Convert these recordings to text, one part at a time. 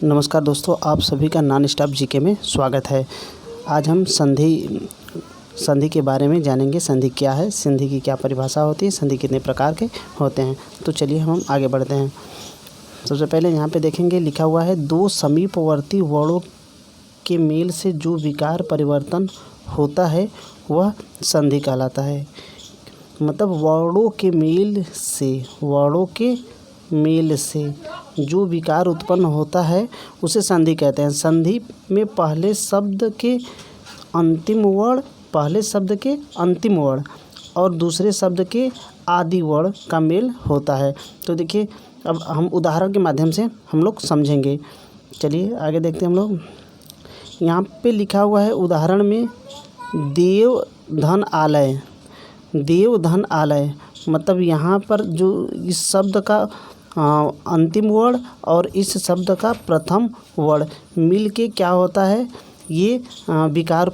नमस्कार दोस्तों, आप सभी का नॉन स्टॉप जीके में स्वागत है। आज हम संधि के बारे में जानेंगे। संधि क्या है, संधि की क्या परिभाषा होती है, संधि कितने प्रकार के होते हैं। तो चलिए हम आगे बढ़ते हैं। सबसे पहले यहाँ पे देखेंगे, लिखा हुआ है दो समीपवर्ती वर्णों के मेल से जो विकार परिवर्तन होता है वह संधि कहलाता है। मतलब वर्णों के मेल से जो विकार उत्पन्न होता है उसे संधि कहते हैं। संधि में पहले शब्द के अंतिम वर्ण और दूसरे शब्द के आदि वर्ण का मेल होता है। तो देखिए, अब हम उदाहरण के माध्यम से हम लोग समझेंगे। चलिए आगे देखते हैं हम लोग। यहाँ पे लिखा हुआ है उदाहरण में, देव धन आलय। मतलब यहाँ पर जो इस शब्द का अंतिम वर्ण और इस शब्द का प्रथम वर्ण मिल के क्या होता है, ये विकार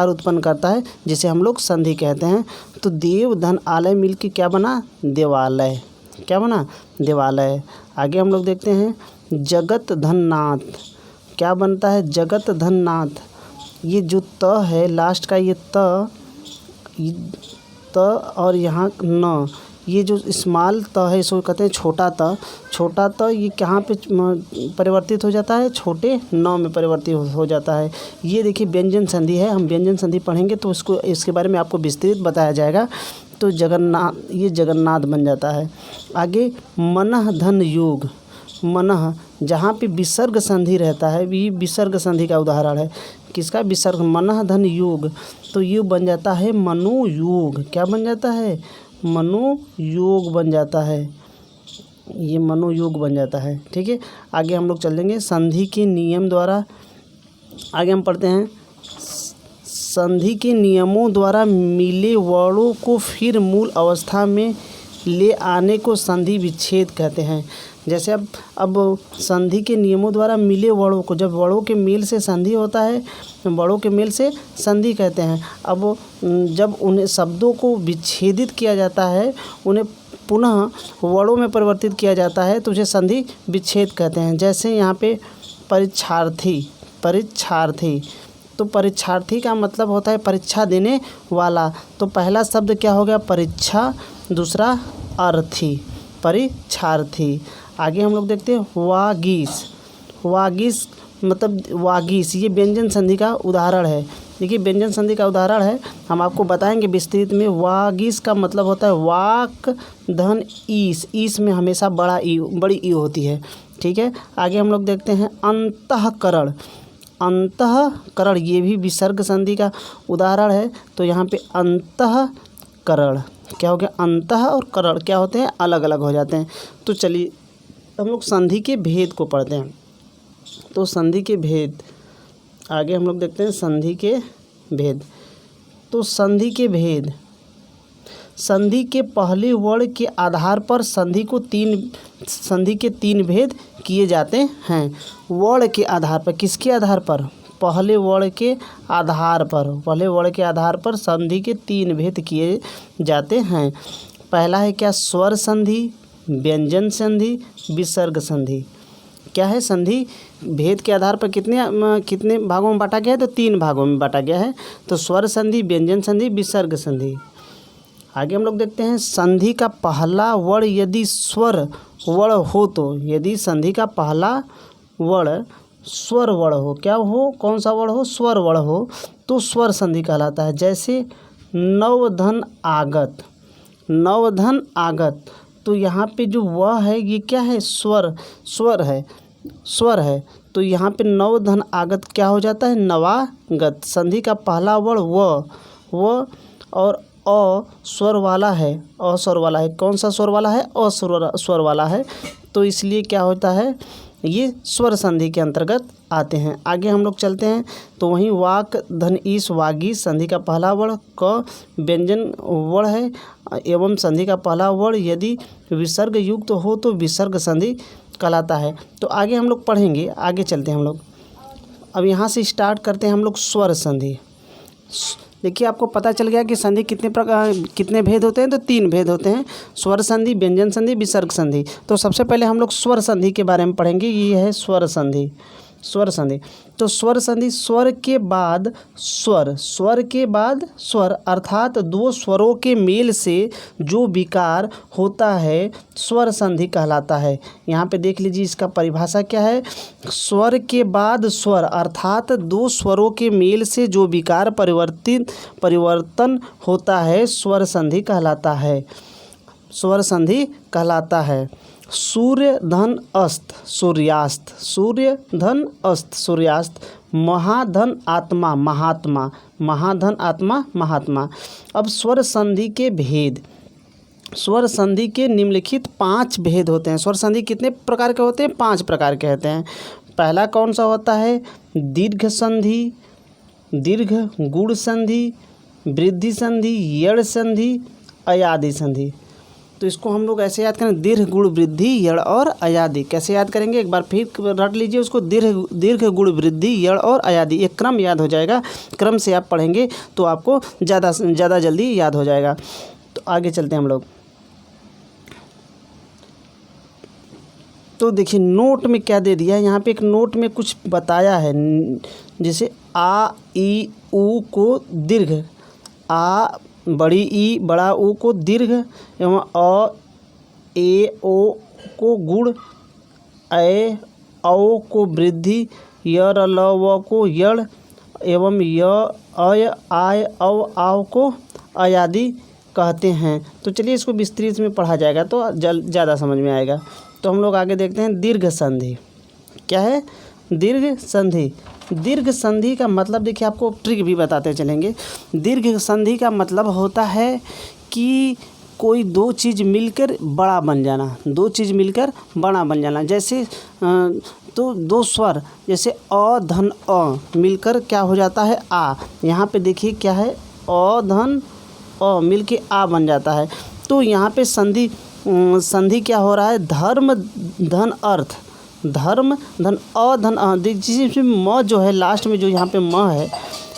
उत्पन्न करता है, जिसे हम लोग संधि कहते हैं। तो देव धन आलय मिल के क्या बना, देवालय। क्या बना, देवालय। आगे हम लोग देखते हैं, जगत धन नाथ। क्या बनता है, जगत धन नाथ। ये जो त है लास्ट का, ये त और यहाँ न, ये जो स्मॉल त है इसको कहते हैं छोटा त। छोटा त ये कहाँ पे परिवर्तित हो जाता है, छोटे न में परिवर्तित हो जाता है। ये देखिए व्यंजन संधि है। हम व्यंजन संधि पढ़ेंगे तो इसके बारे में आपको विस्तृत बताया जाएगा। तो जगन्नाथ, ये जगन्नाथ बन जाता है। आगे मनः धन योग। मनः जहाँ पे विसर्ग संधि रहता है, ये विसर्ग संधि का उदाहरण है। किसका, विसर्ग, मनः धन योग। तो ये बन जाता है मनोयोग। क्या बन जाता है, मनोयोग बन जाता है। ये मनोयोग बन जाता है। ठीक है, आगे हम लोग चल देंगे। संधि के नियम द्वारा आगे हम पढ़ते हैं। संधि के नियमों द्वारा मिले वर्णों को फिर मूल अवस्था में ले आने को संधि विच्छेद कहते हैं। जैसे अब संधि के नियमों द्वारा मिले वर्णों को, जब वर्णों के मेल से संधि होता है, वर्णों के मेल से संधि कहते हैं। अब जब उन्हें शब्दों को विच्छेदित किया जाता है, उन्हें पुनः वर्णों में परिवर्तित किया जाता है, तो उसे संधि विच्छेद कहते हैं। जैसे यहाँ पे परीक्षार्थी। तो परीक्षार्थी का मतलब होता है परीक्षा देने वाला। तो पहला शब्द क्या हो गया, परीक्षा, दूसरा अर्थी, परीक्षार्थी। आगे हम लोग देखते हैं वागीश मतलब वागीश, ये व्यंजन संधि का उदाहरण है। देखिए व्यंजन संधि का उदाहरण है, हम आपको बताएंगे विस्तृत में। वागीश का मतलब होता है वाक धन ईश। ईश में हमेशा बड़ी ई होती है। ठीक है, आगे हम लोग देखते हैं अंतःकरण। अंतःकरण ये भी विसर्ग संधि का उदाहरण है। तो यहाँ पे अंतःकरण क्या हो गया, अंतः और करण क्या होते हैं, अलग अलग हो जाते हैं। तो चलिए हम लोग संधि के भेद को पढ़ते हैं। तो संधि के भेद आगे हम लोग देखते हैं। संधि के भेद, तो संधि के पहले वर्ण के आधार पर संधि के तीन भेद किए जाते हैं। वर्ण के आधार पर, किसके आधार पर, पहले वर्ण के आधार पर संधि के तीन भेद किए जाते हैं। पहला है क्या, स्वर संधि, व्यंजन संधि, विसर्ग संधि। क्या है, संधि भेद के आधार पर कितने भागों में बांटा गया है, तो 3 भागों में बांटा गया है। तो स्वर संधि, व्यंजन संधि, विसर्ग संधि। आगे हम लोग देखते हैं, संधि का पहला वर्ण यदि स्वर वर्ण हो, तो यदि संधि का पहला वर्ण स्वर वर्ण हो, क्या हो, कौन सा वर्ण हो, स्वर वर्ण हो, तो स्वर संधि कहलाता है। जैसे नवधन आगत। तो यहाँ पे जो वह है ये क्या है, स्वर है। तो यहाँ पे नवधन आगत क्या हो जाता है, नवागत। संधि का पहला वर्ण व और अ स्वर वाला है, कौन सा स्वर वाला है, स्वर वाला है। तो इसलिए क्या होता है, ये स्वर संधि के अंतर्गत आते हैं। आगे हम लोग चलते हैं। तो वहीं वाक धन ईश वागीश संधि का पहला वर्ण क व्यंजन वर्ण है, एवं संधि का पहला वर्ण यदि विसर्ग युक्त हो तो विसर्ग संधि कहलाता है। तो आगे हम लोग पढ़ेंगे, आगे चलते हैं हम लोग। अब यहाँ से स्टार्ट करते हैं हम लोग स्वर संधि। देखिए आपको पता चल गया कि संधि कितने भेद होते हैं, तो 3 भेद होते हैं, स्वर संधि, व्यंजन संधि, विसर्ग संधि। तो सबसे पहले हम लोग स्वर संधि के बारे में पढ़ेंगे। ये है स्वर संधि। स्वर संधि, तो स्वर संधि स्वर के बाद स्वर, स्वर के बाद स्वर अर्थात 2 स्वरों के मेल से जो विकार होता है स्वर संधि कहलाता है। यहाँ पे देख लीजिए इसका परिभाषा क्या है। स्वर के बाद स्वर अर्थात 2 स्वरों के मेल से जो विकार परिवर्तन होता है स्वर संधि कहलाता है, स्वर संधि कहलाता है। सूर्य धन अस्त सूर्यास्त, सूर्य धन अस्त सूर्यास्त, महाधन आत्मा महात्मा, महाधन आत्मा महात्मा। अब स्वर संधि के भेद, स्वर संधि के निम्नलिखित 5 भेद होते हैं। स्वर संधि कितने प्रकार के होते हैं? 5 प्रकार के होते हैं। पहला कौन सा होता है? दीर्घ संधि, दीर्घ गुण संधि, वृद्धि संधि, यड़ संधि, अयादि संधि। तो इसको हम लोग ऐसे याद करें, दीर्घ गुण वृद्धि यड़ और अयादि। कैसे याद करेंगे एक बार फिर रट लीजिए उसको, दीर्घ गुण वृद्धि यड़ और अयादि। एक क्रम याद हो जाएगा, क्रम से आप पढ़ेंगे तो आपको ज़्यादा जल्दी याद हो जाएगा। तो आगे चलते हैं हम लोग। तो देखिए नोट में क्या दे दिया है, यहाँ पे एक नोट में कुछ बताया है। जैसे आ ई ऊ को दीर्घ, आ बड़ी ई बड़ा ऊ को दीर्घ, एवं अ ए ओ को गुण, ए औ को वृद्धि, य र ल व को यड़, एवं य अय आय औ आव को अयादि कहते हैं। तो चलिए इसको विस्तृत में पढ़ा जाएगा तो ज़्यादा समझ में आएगा। तो हम लोग आगे देखते हैं दीर्घ संधि। क्या है? दीर्घ संधि। दीर्घ संधि का मतलब देखिए आपको ट्रिक भी बताते चलेंगे। दीर्घ संधि का मतलब होता है कि कोई 2 चीज़ मिलकर बड़ा बन जाना, 2 चीज़ मिलकर बड़ा बन जाना। जैसे तो 2 स्वर जैसे अ धन अ मिलकर क्या हो जाता है? आ। यहाँ पे देखिए क्या है? अ धन अ मिल के आ बन जाता है। तो यहाँ पे संधि क्या हो रहा है? धर्म धन अर्थ, धर्म धन अ धन अ। जिसमें म जो है लास्ट में, जो यहाँ पे म है,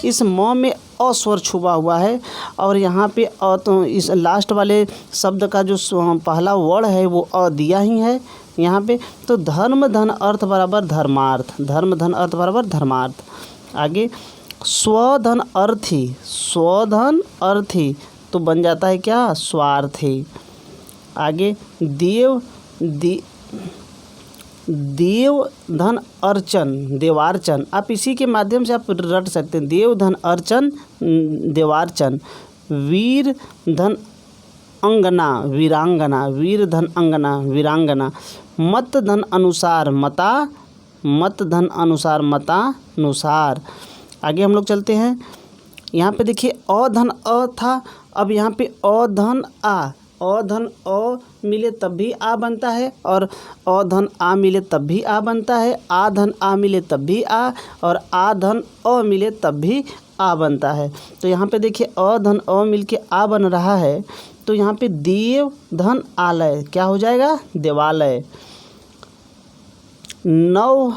इस म में अ स्वर छुपा हुआ है और यहाँ पे अ, तो इस लास्ट वाले शब्द का जो पहला वर्ण है वो अ दिया ही है यहाँ पे। तो धर्म धन अर्थ बराबर धर्मार्थ, धर्म धन अर्थ बराबर धर्मार्थ। आगे स्वधन अर्थी, स्वधन अर्थी तो बन जाता है क्या? स्वार्थी। आगे देव धन अर्चन, देवार्चन। आप इसी के माध्यम से आप रट सकते हैं। देव धन अर्चन, देवार्चन। वीर धन अंगना, वीरांगना, वीर धन अंगना, वीरांगना। मत धन अनुसार, मता, मत धन अनुसार, मतानुसार। आगे हम लोग चलते हैं। यहाँ पे देखिए अ धन अ था, अब यहाँ पे अ धन आ, अ धन अ मिले तब भी आ बनता है, और अ धन आ मिले तब भी आ बनता है, आ धन आ मिले तब भी आ, और आ धन अ मिले तब भी आ बनता है। तो यहाँ पे देखिए अ धन अ मिल के आ बन रहा है। तो यहाँ पे देव धन आलय क्या हो जाएगा? देवालय। नव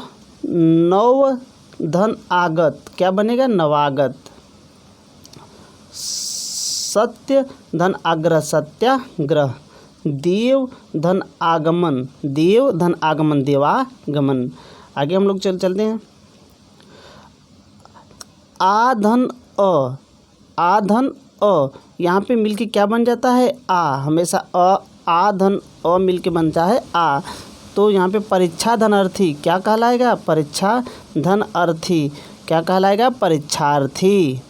धन आगत क्या बनेगा? नवागत। सत्य धन आग्रह, सत्याग्रह। देव धन आगमन, देव धन आगमन, देवागमन। आगे हम लोग चलते हैं। आ धन अ, आ धन अ यहाँ पे मिलके क्या बन जाता है? आ। हमेशा आ धन अ मिलके बनता है आ। तो यहाँ पे परीक्षा धन अर्थी क्या कहलाएगा? परीक्षा धन अर्थी क्या कहलाएगा? परीक्षार्थी।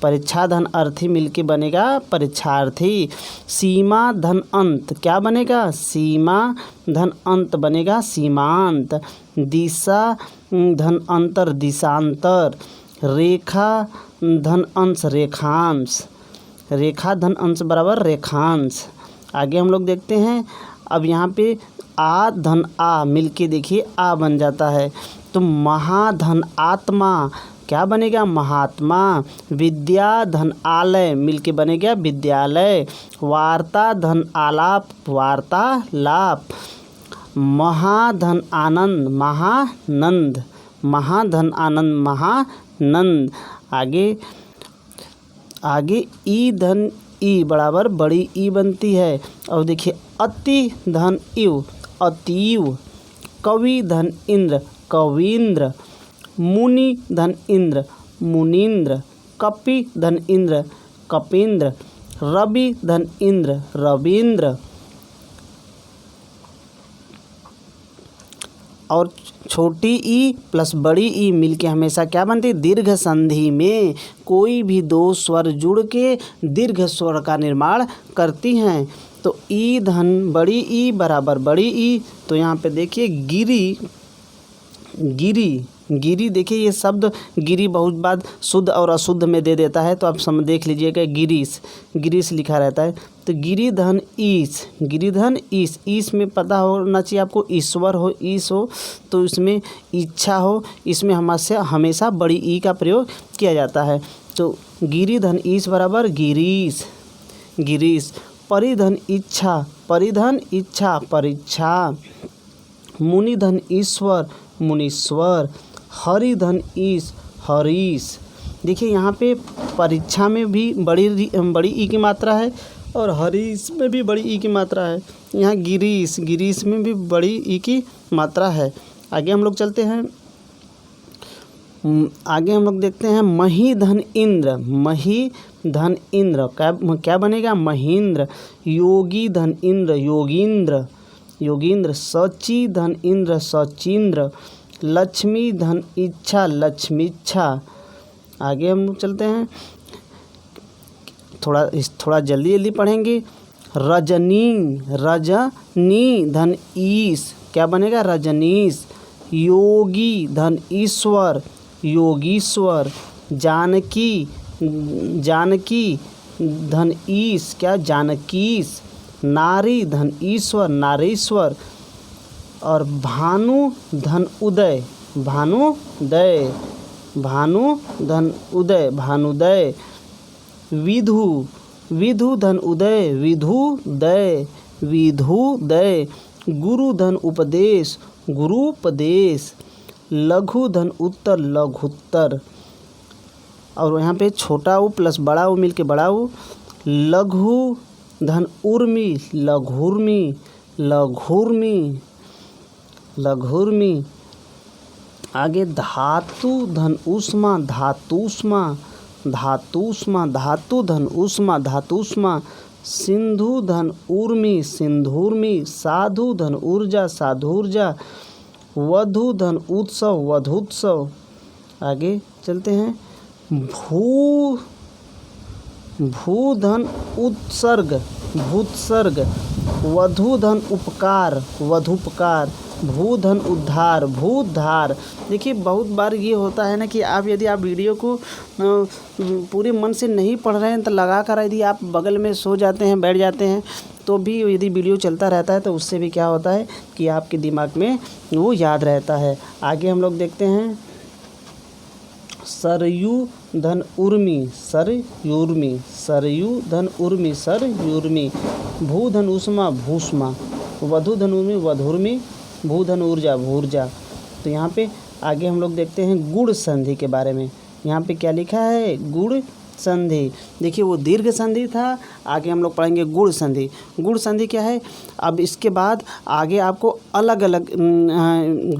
परीक्षा धन अर्थी मिलके बनेगा परीक्षार्थी। सीमा धन अंत क्या बनेगा? सीमा धन अंत बनेगा सीमांत। दिशा धन अंतर, दिशांतर। रेखा धन अंश, रेखांश। रेखा धन अंश बराबर रेखांश। आगे हम लोग देखते हैं। अब यहाँ पे आ धन आ मिलके देखिए आ बन जाता है। तो महाधन आत्मा क्या बनेगा? महात्मा। विद्या धन आलय मिलके बनेगा विद्यालय। वार्ता धन आलाप, वार्तालाप। महाधन आनंद, महानंद। महाधन आनंद, महानंद। आगे आगे ई धन ई बराबर बड़ी ई बनती है। और देखिए अति धन इव, अतीव। कवि धन इंद्र, कवींद्र। मुनि धन इंद्र, मुनीन्द्र। कपि धन इंद्र, कपीन्द्र। रवि धन इंद्र, रवींद्र। और छोटी ई प्लस बड़ी ई मिलके हमेशा क्या बनती है? दीर्घ संधि में कोई भी दो स्वर जुड़ के दीर्घ स्वर का निर्माण करती हैं। तो ई धन बड़ी ई बराबर बड़ी ई। तो यहाँ पे देखिए गिरी, गिरी, गिरी। देखिए ये शब्द गिरी बहुत बार शुद्ध और अशुद्ध में दे देता है, तो आप समझ देख लीजिएगा गिरीश, गिरीश लिखा रहता है। तो गिरिधन ईश, गिरिधन ईश। ईश में पता होना चाहिए आपको ईश्वर हो, ईश हो, तो इसमें इच्छा हो, इसमें हमेशा बड़ी ई का प्रयोग किया जाता है। तो गिरिधन ईश बराबर गिरीश, गिरीश। परिधन इच्छा, परिधन इच्छा, परीक्षा। मुनिधन ईश्वर, मुनीश्वर। हरिधन ईश, हरीश। देखिए यहाँ पे परीक्षा में भी बड़ी ई की मात्रा है और हरीश में भी बड़ी ई की मात्रा है। यहाँ गिरीश, गिरीश में भी बड़ी ई की मात्रा है। आगे हम लोग चलते हैं, आगे हम लोग देखते हैं मही धन इंद्र, मही धन इंद्र। क्या बनेगा? महेंद्र। योगी धन इंद्र, योगींद्र, योगींद्र। सची धन इंद्र, सचींद्र। लक्ष्मी धन इच्छा, लक्ष्मीच्छा। आगे हम लोग चलते हैं, थोड़ा जल्दी पढ़ेंगे। रजनी, रजनी धन ईश। क्या बनेगा? रजनीश। योगी धन ईश्वर, योगीश्वर। जानकी, जानकी धन ईश। क्या? जानकीश। नारी धन ईश्वर, नारीश्वर। और भानु धन उदय, भानुदय, भानु धन उदय, भानुदय। विधु, विधु धन उदय, विधुदय, विधुदय। गुरु धन उपदेश, गुरुपदेश। लघु धन उत्तर, लघुत्तर। और यहाँ पे छोटा ऊ प्लस बड़ा ऊ मिलके बड़ा ऊ। लघु धन उर्मी, लघुर्मी, लघुर्मी, लघुर्मी। आगे धातु धन ऊष्मा, धातुष्मा, धातुष्मा। धातु धन ऊष्मा, धातुष्मा। सिंधु धन ऊर्मी, सिंधुर्मी। साधु धन ऊर्जा, साधुर्जा। वधु धन उत्सव, वधुत्सव। आगे चलते हैं, भू धन उत्सर्ग, भूत्सर्ग। वधु धन उपकार, वधुपकार। भू धन उद्धार, भूधार। देखिए बहुत बार ये होता है ना कि यदि आप वीडियो को पूरे मन से नहीं पढ़ रहे हैं तो लगा कर यदि आप बगल में सो जाते हैं, बैठ जाते हैं, तो भी यदि वीडियो चलता रहता है तो उससे भी क्या होता है कि आपके दिमाग में वो याद रहता है। आगे हम लोग देखते हैं, सरयू धन उर्मी, सरयूर्मी, सरयू धन उर्मी, सरयूर्मी। भू धन ऊष्मा, भूष्मा। वधु धन उर्मी, वधुर्मी। भू धन ऊर्जा, भूर्जा। तो यहाँ पे आगे हम लोग देखते हैं गुण संधि के बारे में। यहाँ पे क्या लिखा है? गुण संधि। देखिए वो दीर्घ संधि था, आगे हम लोग पढ़ेंगे गुण संधि। गुण संधि क्या है? अब इसके बाद आगे आपको अलग अलग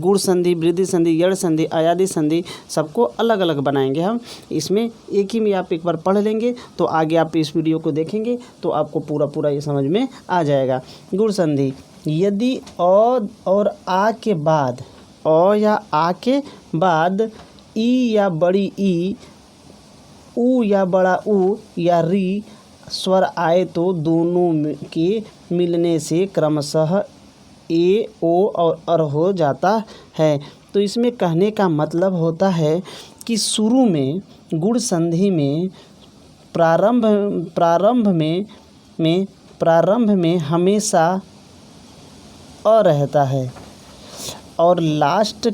गुण संधि, वृद्धि संधि, यड़ संधि, अयादि संधि सबको अलग अलग बनाएंगे हम। इसमें एक ही में आप एक बार पढ़ लेंगे तो आगे आप इस वीडियो को देखेंगे तो आपको पूरा ये समझ में आ जाएगा। गुण संधि, यदि अ और आ के बाद, अ या आ के बाद ई या बड़ी ई, ऊ या बड़ा ऊ या री स्वर आए तो दोनों के मिलने से क्रमशः ए, ओ और अर हो जाता है। तो इसमें कहने का मतलब होता है कि शुरू में गुण संधि में प्रारंभ में हमेशा अ रहता है और लास्ट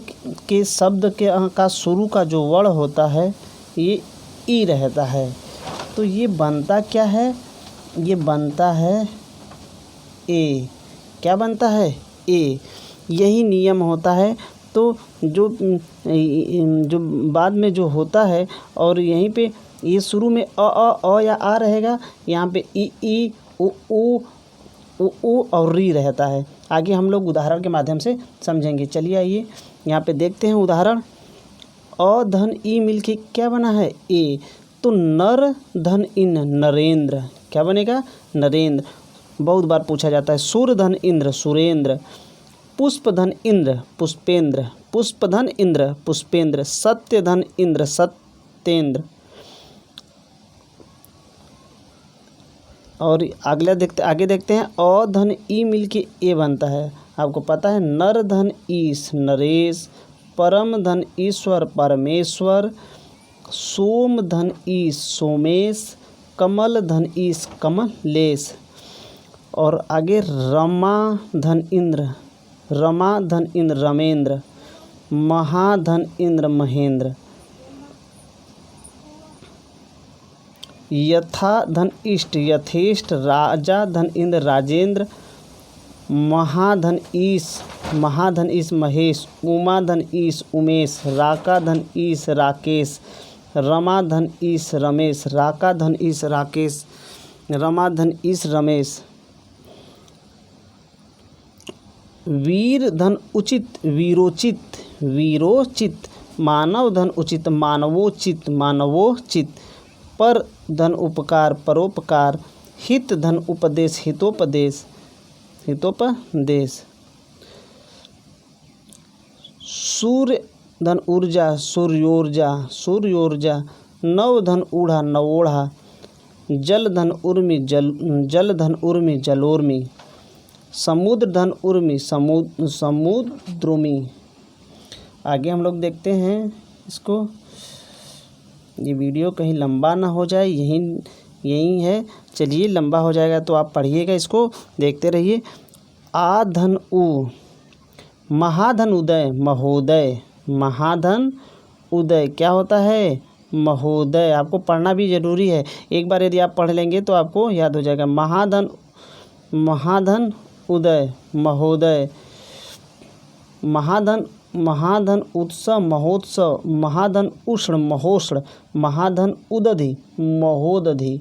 के शब्द का शुरू का जो वर्ण होता है ये ई रहता है। तो ये बनता क्या है? ये बनता है ए। क्या बनता है? ए। यही नियम होता है। तो जो बाद में जो होता है और यहीं पे ये शुरू में अ या आ रहेगा, यहाँ पे ई उ और री रहता है। आगे हम लोग उदाहरण के माध्यम से समझेंगे। चलिए आइए यहाँ पे देखते हैं उदाहरण। अ धन ई मिलके क्या बना है, ए। तो नर धन इन नरेंद्र, क्या बनेगा, नरेंद्र। बहुत बार पूछा जाता है। सूर्य धन इंद्र सुरेंद्र। पुष्प धन इंद्र पुष्पेंद्र, पुष्प धन इंद्र पुष्पेंद्र। सत्य धन इंद्र सत्येंद्र। और आगे देखते हैं। अ धन ई मिलके ए बनता है, आपको पता है। नर धन ईश नरेश। परम धन ईश्वर परमेश्वर। सोम धन ईश सोमेश। कमल धन ईश कमलेश। और आगे रमा धन इंद्र रमेंद्र। महाधन इंद्र महेंद्र। यथा धन इष्ट यथेष्ट। राजा धन इंद्र राजेंद्र। महाधन ईश महेश। उमा धन ईश उमेश। राका धन ईश राकेश। रमा धन ईश रमेश। राका धन ईश राकेश। रमा धन ईश रमेश। वीर धन उचित वीरोचित। मानव धन उचित मानवोचित। पर धन उपकार परोपकार। हित धन उपदेश हितोपदेश। सूर्य धन ऊर्जा सूर्योर्जा। नव धन ऊढ़ा नवोढ़ा। जल धन उर्मी जलोर्मी। समुद्र धन उर्मी समुद्रोमी। आगे हम लोग देखते हैं इसको। ये वीडियो कहीं लंबा ना हो जाए, यही है। चलिए, लंबा हो जाएगा तो आप पढ़िएगा, इसको देखते रहिए। आ धन उ महाधन उदय महोदय। महाधन उदय क्या होता है, महोदय। आपको पढ़ना भी ज़रूरी है। एक बार यदि आप पढ़ लेंगे तो आपको याद हो जाएगा। महाधन उदय महोदय। महाधन उत्सव महोत्सव। महाधन उष्ण महोष्ण। महाधन उदधि महोदधि।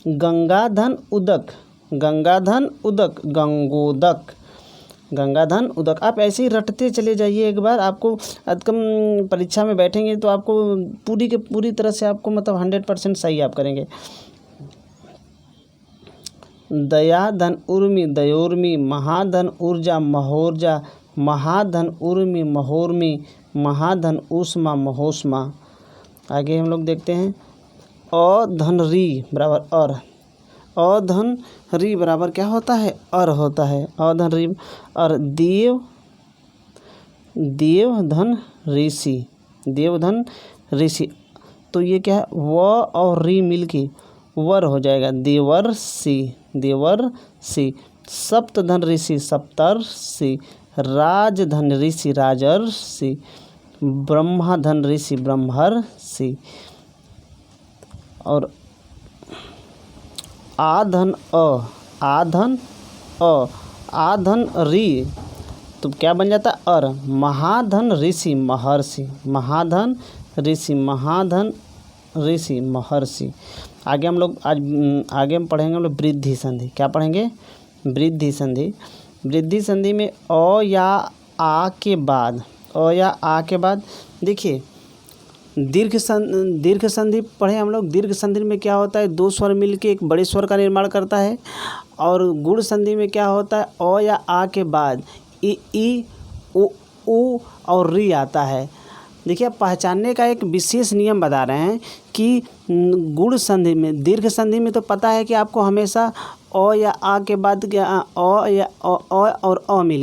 गंगाधन उदक गंगाधन उदक। आप ऐसे ही रटते चले जाइए। एक बार आपको कम परीक्षा में बैठेंगे तो आपको पूरी तरह से आपको मतलब 100% सही आप करेंगे। दया धन उर्मी दयोर्मी। महाधन ऊर्जा महोर्जा। महाधन उर्मी महोर्मी। महाधन ऊष्मा महोष्मा। आगे हम लोग देखते हैं। अ धन री बराबर और। अ धन री बराबर क्या होता है, अर होता है। अ धन री और। देव धन ऋषि। तो ये क्या है, व और री मिलके वर हो जाएगा, देवर्षि। सप्त धन ऋषि सप्तर्षि। राज धन ऋषि राजर्षि। ब्रह्मा धन ऋषि ब्रह्मर्षि। और आधन री तो क्या बन जाता है, अर। महाधन ऋषि महर्षि। महाधन ऋषि महर्षि। आगे हम पढ़ेंगे हम लोग वृद्धि संधि। क्या पढ़ेंगे, वृद्धि संधि में अ या आ के बाद देखिए दीर्घ संधि पढ़े हम लोग। दीर्घ संधि में क्या होता है, दो स्वर मिलके एक बड़े स्वर का निर्माण करता है। और गुण संधि में क्या होता है, अ या आ के बाद ई उ और री आता है। देखिए, आप पहचानने का एक विशेष नियम बता रहे हैं कि गुण संधि में, दीर्घ संधि में तो पता है कि आपको हमेशा अ या आ के बाद अ और अ मिले।